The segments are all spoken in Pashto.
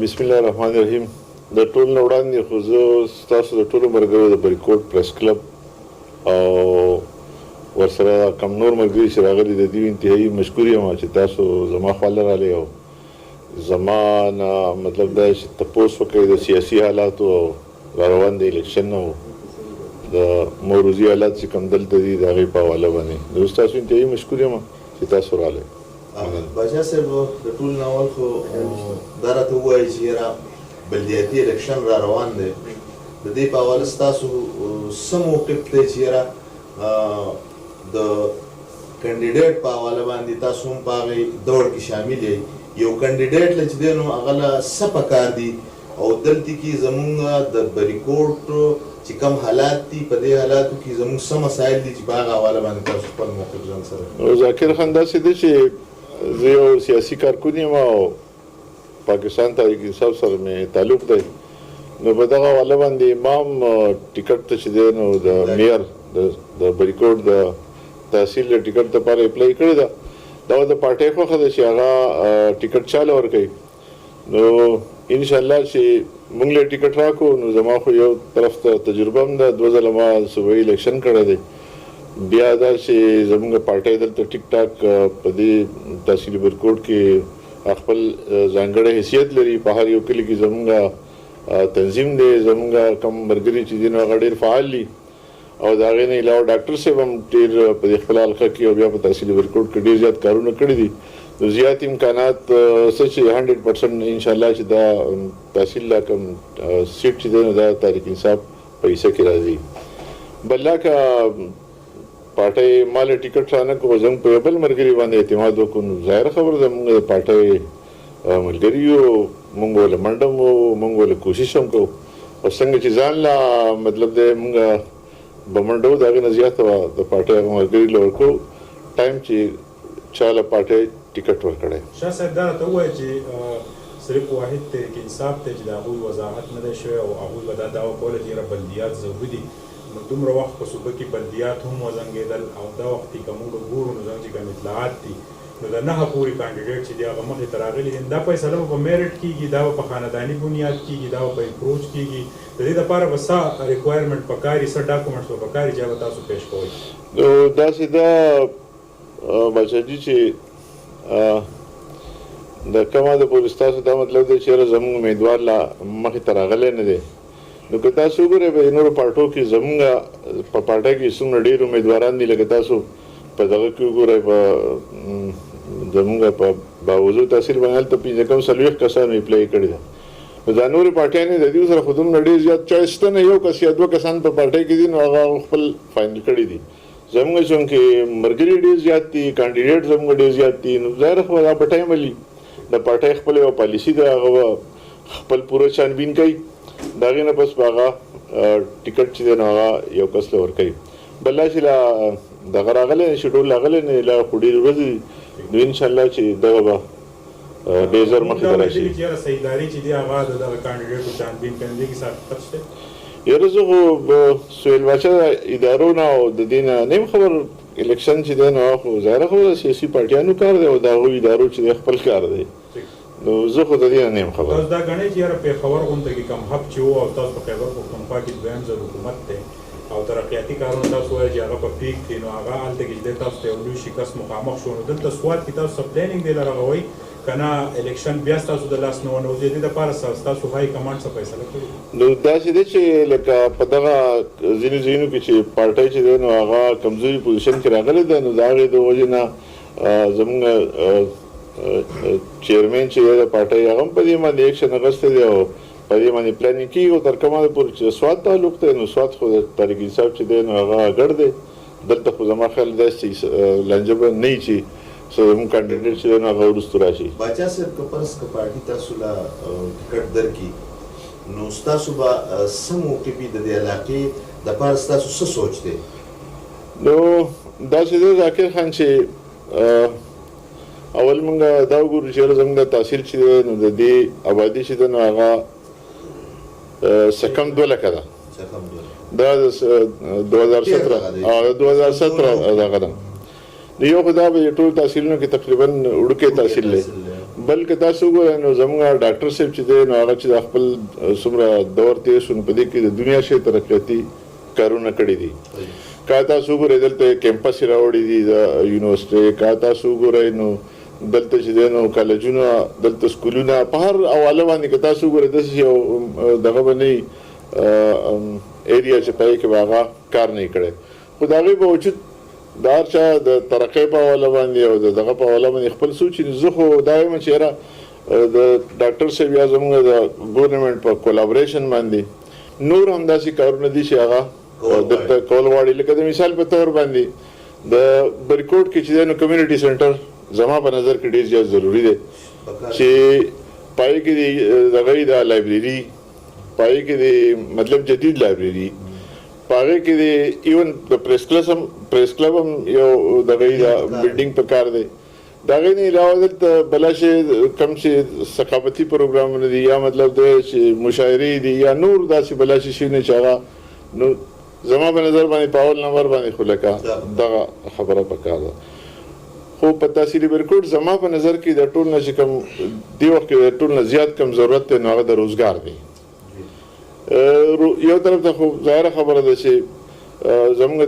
بسم الله الرحمن الرحیم. د ټول نه وړاندې خو زه ستاسو د ټولو ملګرو د بریکوټ پریس کلب او ورسره کم نور ملګري چې راغلي د دې انتهایی مشکور یم چې تاسو زما خواله راغلي او زما نه مطلب دا چې تپوس وکړئ د سیاسي حالاتو او را روان د الیکشن او د موروثي حالات چې کوم دلته دي د هغې په حواله باندې زه تاسو انتهایی مشکور یم چې تاسو راغلئ. باچا صاحب د ټول ناول خو دا راته ووایي چې یاره بلدیاتي الیکشن را روان دی د دې په حواله ستاسو څه موقف دی چې یاره د کینډیډیټ په حواله باندې تاسو هم په هغې دوړ کې شامل یې یو کینډیډیټ له چې دی نو هغه له څه پکار دي او دلته کې زمونږ د بریکوټ چې کوم حالات دي په دې حالاتو کې زمونږ څه مسایل دي چې په هغه حواله باندې تاسو خپل موقف ځان سره. ذاکر خان داسې دی چې زه یو سیاسي کارکون یم او پاکستان تحریک انصاف سره مې تعلق دی نو په دغه حواله باندې ما هم ټیکټ ته چې دی نو د میر د بریکوټ د تحصیل د ټیکټ دپاره اپلای کړې ده. دا د پارټۍ خوښه ده چې هغه ټیکټ چاله ورکوي نو انشاءالله چې موږ له ټیکټ راکړو نو زما خو یو طرف ته تجربه هم ده 2 ځله ما صوبایي الیکشن کړی دی بیا دا چې زموږ پارټۍ دلته ټیک ټاک په دې تحصیل بریکوټ کې خپل ځانګړی حیثیت لري په هر یو کلي کې زموږ تنظیم دی زموږ کم ملګري چې دي نو هغه ډېر فعال دي او د هغې نه علاوه ډاکټر صاحب هم ډېر په دې خپل حلقه کې او بیا په تحصیل بریکوټ کې ډېر زیات کارونه کړي دي نو زیات امکانات څه چې 100% انشاءالله چې دا تحصیل لا کوم سیټ چې دی نو دا تحریک انصاف په حصه کې راځي. بل که پارټۍ مال ټیکټ رانه کو زموږ په بل ملګري باندې اعتماد وکړو نو ظاهره خبره ده موږ د پارټۍ ملګري یو موږ ورله منډه هم موږ ورله کوشش هم کوو او څنګه چې ځان لا مطلب دی موږ به منډه وو د هغې نه زیاته به د پارټۍ هغه ملګري له ورکوو ټایم چې چا له پارټۍ ټیکټ ورکړی. شاه صاحب دا راته ووایه چې صرف واحد تحریک انصاف دی چې د هغوی وضاحت نه دی شوی او هغوی به دا دعوه کوله چې یاره بلدیات ضروري دي نو دومره وخت په صوبه کې بلدیات هم وزنګېدل او دا وخت کې که موږ ګورو نو زموږ چې کوم اطلاعات دي نو د 9 پورې کانډیډیټ چې دي هغه مخې ته راغلي دي دا فیصله به په میرټ کېږي دا به په خانداني بنیاد کېږي دا به په اپروچ کېږي د دې دپاره به څه ریکوایرمنټ پکار وي څه ډاکومنټس به پکار وي چې هغه تاسو پیش کوئ. نو داسې دا بچاجي چې د کومه د پولیس تاسو دا مطلب دی چې یاره زموږ امیدوار لا مخې ته راغلی نه دی نو که تاسو وګورئ په نورو پارټو کې زموږ په پارټۍ کې څومره ډېر امیدواران دي لکه تاسو په دغه کې وګورئ په زموږ په باوجود تحصیل باندې هلته 15 40 کسانو اپلای کړي ده نو دا نورې پارټیانې د دې سره خو دومره ډېر زیات چوایس شته نه یو کس یا 2 کسان په پارټۍ کې دي نو هغه خپل فاینل کړي دي زموږ چونکې ملګري ډېر زیات دي کانډیډیټ زموږ ډېر زیات دي نو ظاهره خو دا په ټایم ولي د پارټۍ خپل یو پالیسي ده هغه خپل پوره چھانبین کوي د هغې نه پس به هغه ټیکټ چې دی نو هغه یو کس له ورکوي. بل دا چې لا دغه راغلی نه شډول راغلی نه لا خو ډېرې ورځې دي نو انشاءالله چې دغه به ډېر ژر مخې ته راشي. یاره زه خو سهیل باچا ادارو نه او د دې نه یم خبر الیکشن چې دی نو هغه خو ظاهره خبره سیاسي پارټیانو کار دی او د هغوی ادارو چې دی خپل کار دی نو زه خو د دې نه یم خبر. تاسو دا ګڼئ چې یاره پېښور غونډه کې کوم هب چې و او تاسو په خیبر پښتونخوا کې دویم ځل حکومت دی او ترقیاتي کارونه تاسو وایئ چې هغه په پیک دی نو هغه هلته کې چې دی تاسو ته یو لوی شکست مخامخ شو نو دلته سوات کې تاسو څه پلانینګ دی لرغوئ که نه الیکشن بیا ستاسو د لاس نه ونوځي د دې دپاره ستاسو های کمانډ څه فیصله کړې؟ نو داسې دی چې لکه په دغه ځینو ځایونو کې چې پارټۍ چې دی نو هغه کمزوري پوزیشن کې راغلی ده نو د هغې د وجې نه زموږ چیرمین چې دی د پارټۍ هغه هم په دې باندې ایکشن اخیستی دی او په دې باندې پلانینګ کېږي او تر کومه پورې چې سوات تعلق دی نو سوات خو د تحریک انصاف چې دی نو هغه ګډ دی دلته خو زما خیال داسې لانجه به نه وي چې زموږ کانډیډیټ چې دی نو هغه وروسته راشي. باچا صاحب که فرض که پارټي تاسو له ټیکټ درکړي نو ستاسو به څه موقف وي د دې علاقې دپاره ستاسو څه سوچ دی؟ نو داسې دی ذاکر خان چې اول موږ دا وګورو چې یاره زموږ د تحصیل چې دی نو د دې آبادي چې ده نو هغه سکم 2 لکه ده دا د 2017 دغه ده د یو خو دا به ټول تحصیلونو کې تقریبا وړوکی تحصیل دی بلکې تاسو وګورئ نو زموږ ډاکټر صاحب چې دی نو هغه چې د خپل څومره دور تېر شو نو په دې کې د دنیا شی ترقیاتي کارونه کړي دي. که تاسو وګورئ دلته کیمپس یې راوړي دي د یونیورسټۍ، که تاسو وګورئ نو دلته چې دی نو کالجونه، دلته سکولونه، په هر حواله باندې که تاسو وګورئ داسې یو دغه به نه وي ایریا چې په هغې کې به هغه کار نه یې کړی. خو د هغې باوجود د هر چا د ترقۍ په حواله باندې او د دغه په حواله باندې خپل سوچ زه خو دا وایم چې یاره د ډاکټر صاحب یا زموږ د ګورنمنټ په کولابریشن باندې نور هم داسې کارونه دي چې هغه دلته کول غواړي. لکه د مثال په طور باندې د بریکوټ کې چې دی نو کمیونټي سنټر زما په نظر کې ډېر زیات ضروري دی چې پای کې د دغه د لایبرري، پای کې د مطلب جدید لایبرري، پاره کې د ایون د پریس کلب هم یو دغه د بلډینګ په کار دی. د هغې نه علاوه دلته بله شی کوم چې ثقافتي پروګرامونه دي یا مطلب دی چې مشاعرې دي یا نور داسې بله شي شیونه چې هغه نو زما په نظر باندې په اول نمبر باندې خو لکه دغه خبره پکار ده. خو په تحصیلي بریکوټ زما په نظر کې د ټول نه چې کوم دې وخت کې د ټول نه زیات کم ضرورت دی نو هغه د روزګار دی. یو طرف ته خو ظاهره خبره ده چې زموږ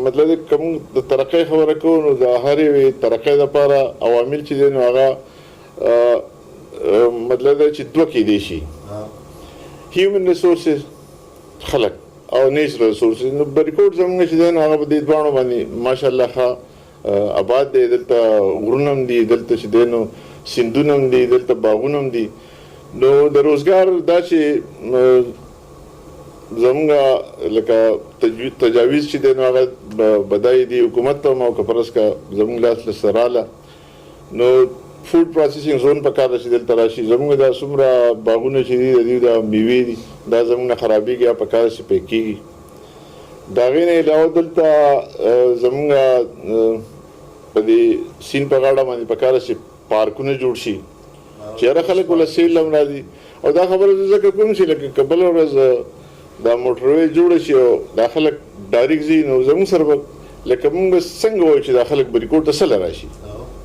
مطلب کوم د ترقۍ خبره کوو نو د هرې ترقۍ دپاره عوامل چې دی نو هغه مطلب ده چې دوه کیدی شي، هیومن ریسورسز خلک او نیچرل ریسورسز. نو بریکوټ زموږ چې دی نو هغه په دې دواړو باندې ماشاءالله ښه آباد دی. دلته غرونه هم دي، دلته چې دی نو سیندونه هم دي، دلته باغونه هم دي. نو د روزګار دا چې زموږ لکه تجاویز چې دی نو هغه بدای دی حکومت ته هم او که فرض که زموږ لاس لسته راله نو فوډ پروسیسینګ زون په کار ده چې دلته راشي. زموږ دا څومره باغونه چې دي د دوی دا میوې دي دا زموږ نه خرابېږي یا په کار چې پې کېږي. د هغې نه علاوه دلته زموږ په دې سیند په غاړه باندې په کار چې پارکونه جوړ شي چې هره خلک ول سیل هم راځي. او دا خبره زه ځکه کوم چې لکه که بله ورځ دا موټروی جوړه شي او دا خلک ډایرکټ ځي نو زموږ سره به لکه موږ څنګه وایو چې دا خلک بریکوټ ته څه له راشي،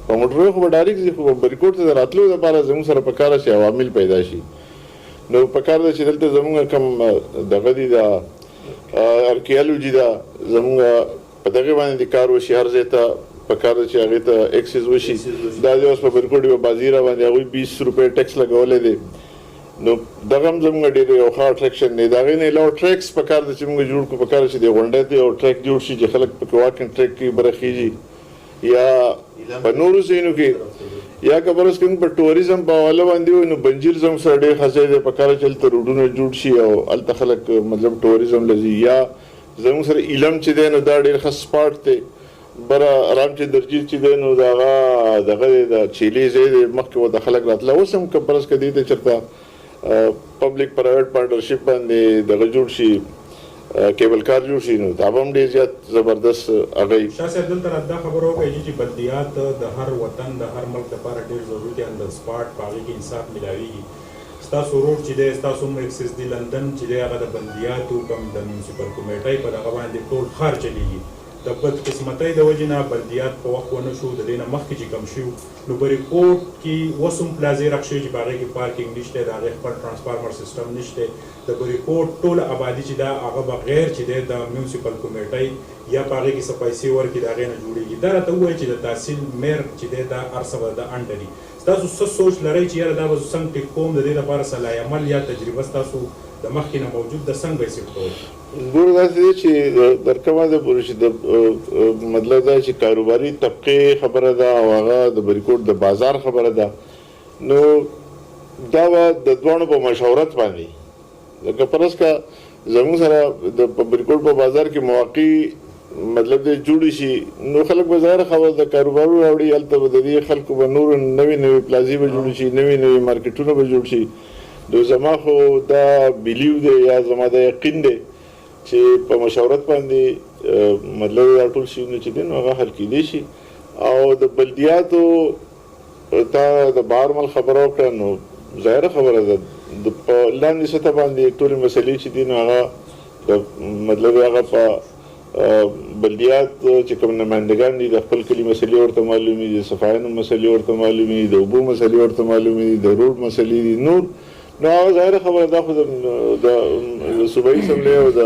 په موټروی خو به ډایرکټ ځي، خو بریکوټ ته د راتلو دپاره زموږ سره په کار چې عوامل پیدا شي. نو په کار ده چې دلته زموږ کوم دغه دي دا ارکیالوجي ده زموږ په دغې باندې د کار وشي، هر ځای ته په کار ده چې هغې ته ایکسیز وشي. دا دی اوس په بریکوټ یوه بازي را باندې هغوی 20 روپۍ ټیکس لګولی دی. نو دغه هم زموږ ډېر یو ښه اټریکشن دی. د هغې نه علاوه ټریکس په کار ده چې موږ جوړ کړو. په کار چې د غونډۍ ته یو ټریک جوړ شي چې خلک پکې واکینګ ټریک کې برخیږي یا په نورو ځایونو کې یا که فرض کړو په ټوریزم په حواله باندې وي نو بنجیر زموږ سره ډېر ښه ځای دی. په کار چې هلته روډونه جوړ شي او هلته خلک مطلب ټوریزم له ځي. یا زموږ سره ایلم چې دی نو دا ډېر ښه سپاټ دی. بره رامچندرجي چې دی نو د هغه دغه دی د چیلې ځای دی، مخکې ورته خلک راتله. اوس هم که فرض که دې ته چېرته پبلک پرایویټ پارټنرشپ باندې دغه جوړ شي، کیبل کار جوړ شي نو دا به هم ډېر زیات زبردست هغه وي. شاه صاحب دلته دا خبره وکړئ چې بلدیات د هر وطن د هر ملک لپاره ډېر ضروري دي، اندر سپاټ په هغې کې انصاف میلاویږي. ستاسو روډ چې دی ستاسو هم اکسس دی لندن چې دی هغه د بلدیاتو کوم د میونسپل کمیټۍ په دغه باندې ټول ښار چلېږي. د بدقسمتۍ د وجې نه بلدیات په وخت ونه شو، د دې نه مخکې چې کم شي نو بریکوټ کې اوس هم پلازې رخ شوي چې په هغې کې پارکینګ نشته، د هغې خپل ټرانسفارمر سیسټم نشته. د بریکوټ ټوله آبادي چې ده هغه بغیر چې دی د میونسپل کمیټۍ یا په هغې کې څه پیسې ورکړي د هغې نه جوړېږي. دا راته ووایي چې د تحصیل میر چې دی دا هر څه به د انډري. ستاسو څه سوچ لرئ چې یاره دا به زه څنګه ټیک کوم، د دې لپاره څه لایعمل یا تجربه ستاسو د مخکې نه موجود ده، څنګه به یې سیټ کوئ؟ ګوره داسې دی چې درکمه ده پورې چې د مطلب دا چې کاروباري طبقې خبره ده او هغه د بریکوټ د بازار خبره ده نو دا به د دواړو په مشاورت باندې لکه فرض که زموږ سره د بریکوټ په بازار کې مواقع مطلب دی جوړې شي نو خلک به ظاهره خبره د کاروبارو راوړي، هلته به د دې خلکو به نور نوې نوې پلازې به جوړې شي، نوې نوې مارکیټونه به جوړ شي. نو زما خو دا بیلیو دی یا زما دا یقین دی چې په مشاورت باندې مطلب دا ټول شیونه چې دي نو هغه حل کیدی شي. او د بلدیاتو تا د بهر مل خبره وکړه نو ظاهره خبره ده د په لاندې سطح باندې ټولې مسلې چې دي نو هغه مطلب هغه په بلدیات چې کوم نمائندګان دي د خپل کلي مسلې ورته معلومې دي، د صفایانو مسلې ورته معلومې دي، د اوبو مسلې ورته معلومې دي، د روډ مسلې دي نور. نو هغه ظاهره خبره دا خو د صوبایي اسمبلۍ او د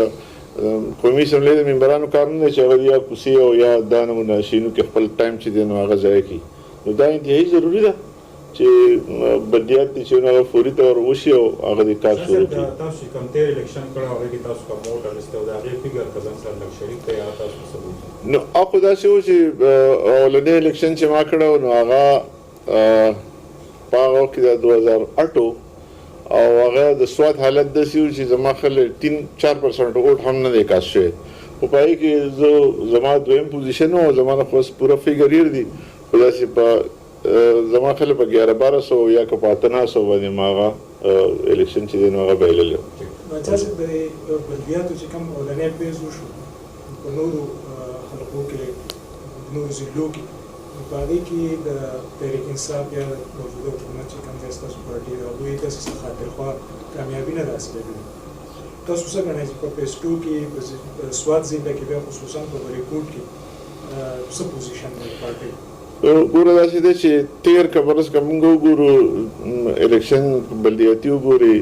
قومي اسمبلۍ د ممبرانو کار نه دی چې هغه یا کوڅې او یا دا نمونه شینو کې خپل ټایم چې دی نو هغه ضایع کړي. نو دا انتهایي ضروري ده چې بلدیات دي چې هغه فوري طور وشي او هغه د کار شروع کړي. تاسو چې کوم تیر الیکشن کړه هغه کې تاسو کوم موټر استو دا غي فګر کزن سره لږ شریک ته یا تاسو ثبوت نو اخو دا چې اولنې الیکشن چې ما کړو نو هغه په هغه کې د 2008 او هغه د سواد حالت د سیو چې زما خل 3-4% ووټ هم نه دی کاس شوی. خو پای کې زما دویم پوزیشن او زما خو پورا فیګر یې دی خو داسې په زما خل په 11-1200 یا که په 1800 باندې ماغه الیکشن چې دی نو هغه بایلل. نو تاسو د بلدیاتو چې کوم اولنې پیز وشو په نورو خلکو کې نورو ضلعو کې په هغې کې د تحریک انصاف یا موجوده حکومت چې کوم دی ستاسو پارټي د هغوی داسې خاطرخواه کامیابي نه ده حاصلېدلې. تاسو څه ګڼئ چې په پیز 2 کې په سوات ضلع کې بیا خصوصا په بریکوټ کې څه پوزیشن دی پارټي؟ ګوره داسې دی چې تیر که فرض که موږ وګورو الیکشن بلدیاتي وګوري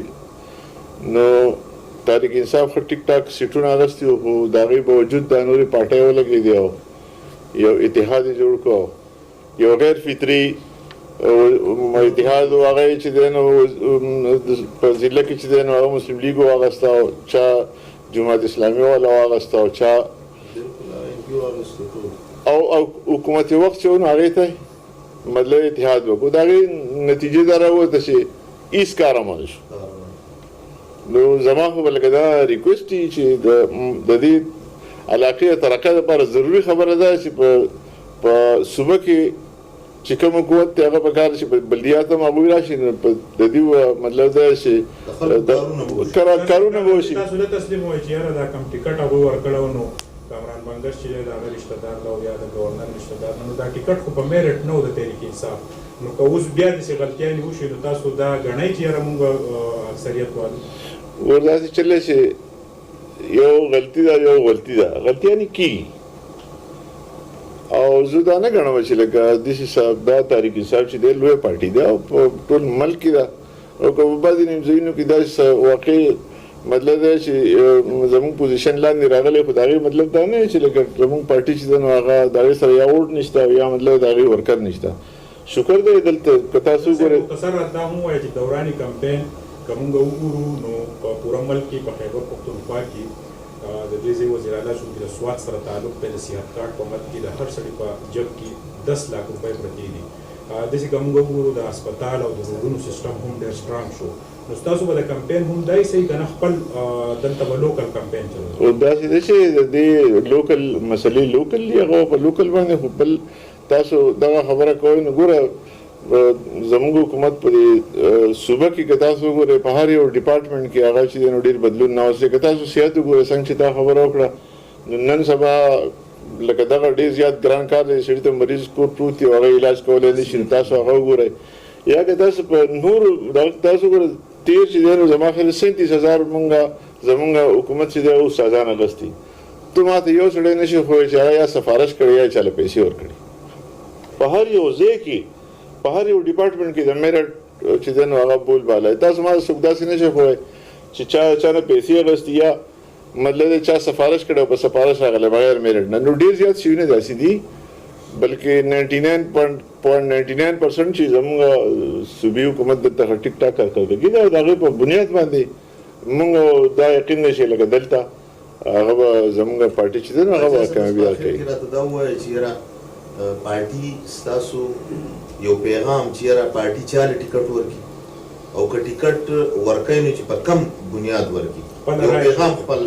نو تحریک انصاف ښه ټیک ټاک سیټونه اخیستي وو خو د هغې باوجود دا نورې پارټۍ ولګېدې او یو اتحاد یې جوړ کړو یو غیر فطري اتحاد و هغه چې دی نو په ضلع کې چې دی نو هغه مسلم لیګ واخیسته او چا جماعت اسلامي والا واخیسته او چا او حکومت وخت چې نو هغې ته مطلب اتحاد وکړو د هغې نتیجې دا راووته چې هېڅ کار عمل شو. نو زما خو به لکه دا ریکویسټ وي چې د دې علاقې د ترقۍ لپاره ضروري خبره ده چې په صوبه کې چې کوم قوت دی هغه پکار چې په بلدیات هم هغوی راشي نو د دې مطلب دا چې کارونه به وشي. تاسو نه تسلیم وایئ چې یاره دا کوم ټیکټ هغوی ورکړی نو کامران بنګر چې دی د هغه رشته دار ده او یا د گورنر رشته دار نو دا ټیکټ خو په میرټ نه و د تحریک انصاف. نو که اوس بیا داسې غلطیانې وشي نو تاسو دا ګڼئ چې یاره مونږ اکثریت والو ورځي چلے چې یو غلطي ده غلطیانې کېږي او زه دا نه ګڼم چې لکه داسې صاحب دا تحریک انصاف چې دی لویه پارټي ده او په ټول ملک کې ده او که په بعضې ځایونو کې داسې واقع مطلب دا چې زموږ پوزیشن لاندې راغلی خو د هغې مطلب دا نه چې لکه زموږ پارټي چې ده نو هغه د هغې سره یا ووټ نشته او یا مطلب د هغې ورکر نشته. شکر دی دلته که تاسو وګورئ مختصر دا هم ووایه چې دوران کمپین که موږ وګورو نو په پوره ملک کې په خیبر پښتونخوا کې د دې ځای وزیر اعلی شو چې د سوات سره تعلق دی د صحت کارت په مد کې د هر سړي په جب کې 10 لک روپۍ پرتې دي. داسې که موږ وګورو د هسپتال او د روډونو سیسټم هم ډېر سټرانګ شو. نو ستاسو به د کمپین هم دای صحیح که نه خپل دلته به لوکل کمپین چلوي؟ داسې ده چې د دې لوکل مسلې لوکل دي هغه په لوکل باندې خو بل تاسو دغه خبره کوئ نو ګوره زموږ حکومت په دې صوبه کې که تاسو وګورئ په هر یو ډپارټمنټ کې هغه چې دی نو ډېر بدلون راوستی. که تاسو صحت وګورئ څنګه چې تا خبره وکړه نو نن سبا لکه دغه ډېر زیات ګران کار دی سړي ته مریض کور پروت دی او هغه علاج کولی نه شي نو تاسو هغه وګورئ. یا که تاسو په نورو تاسو وګورئ تیر چې دی نو زما خیال 37,000 زمونږ حکومت چې دی او استادان اخیستي. ته ما ته یو سړی نه شي ښووی چې هغه یا سفارش کړی یا چاله پیسې ورکړي. په هر یو ځای کې په هر یو ډپارټمنټ کې د میرټ چې دی نو هغه بول بالا تاسو ما څوک داسې نه شي ښووی چې چا نه پیسې اخیستي یا مطلب دی چا سفارش کړی او په سفارش راغلی بغیر میرټ نه. نو ډېر زیات شیونه داسې دي بلکې 99.99% چې زموږ صوبي حکومت دلته ټیک ټاک کارکردګي ده او د هغې په بنیاد باندې موږ دا یقین نه شي لکه دلته هغه به زموږ پارټي چې ده نو هغه به کامیابي درکوي. راته دا ووایه چې یاره پارټي ستاسو یو پیغام چې یاره پارټي چاله ټیکټ ورکړي او که ټیکټ ورکوي نو چې په کم بنیاد ورکړي یو پیغام خپل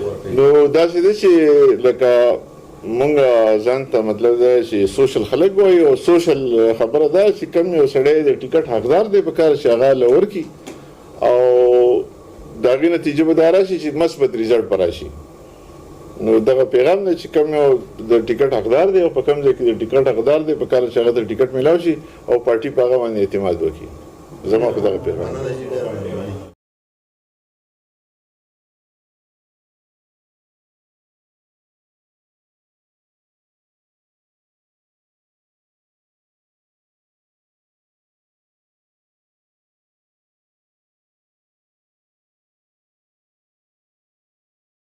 ورکوي. نو داسې ده چې لکه مونږ ځان ته مطلب دا چې سوشل خلک وایي او سوشل خبره دا چې کوم یو سړی د ټیکټ حقدار دی پکار چې هغه له ورکړي او د هغې نتیجه به دا راشي چې مثبت ریزلټ به راشي. نو دغه پیغام دی چې کوم یو د ټیکټ حقدار دی او په کوم ځای کې د ټیکټ حقدار دی پکار چې هغه د ټیکټ میلاو شي او پارټي په هغه باندې اعتماد وکړي. زما خو دغه پیغام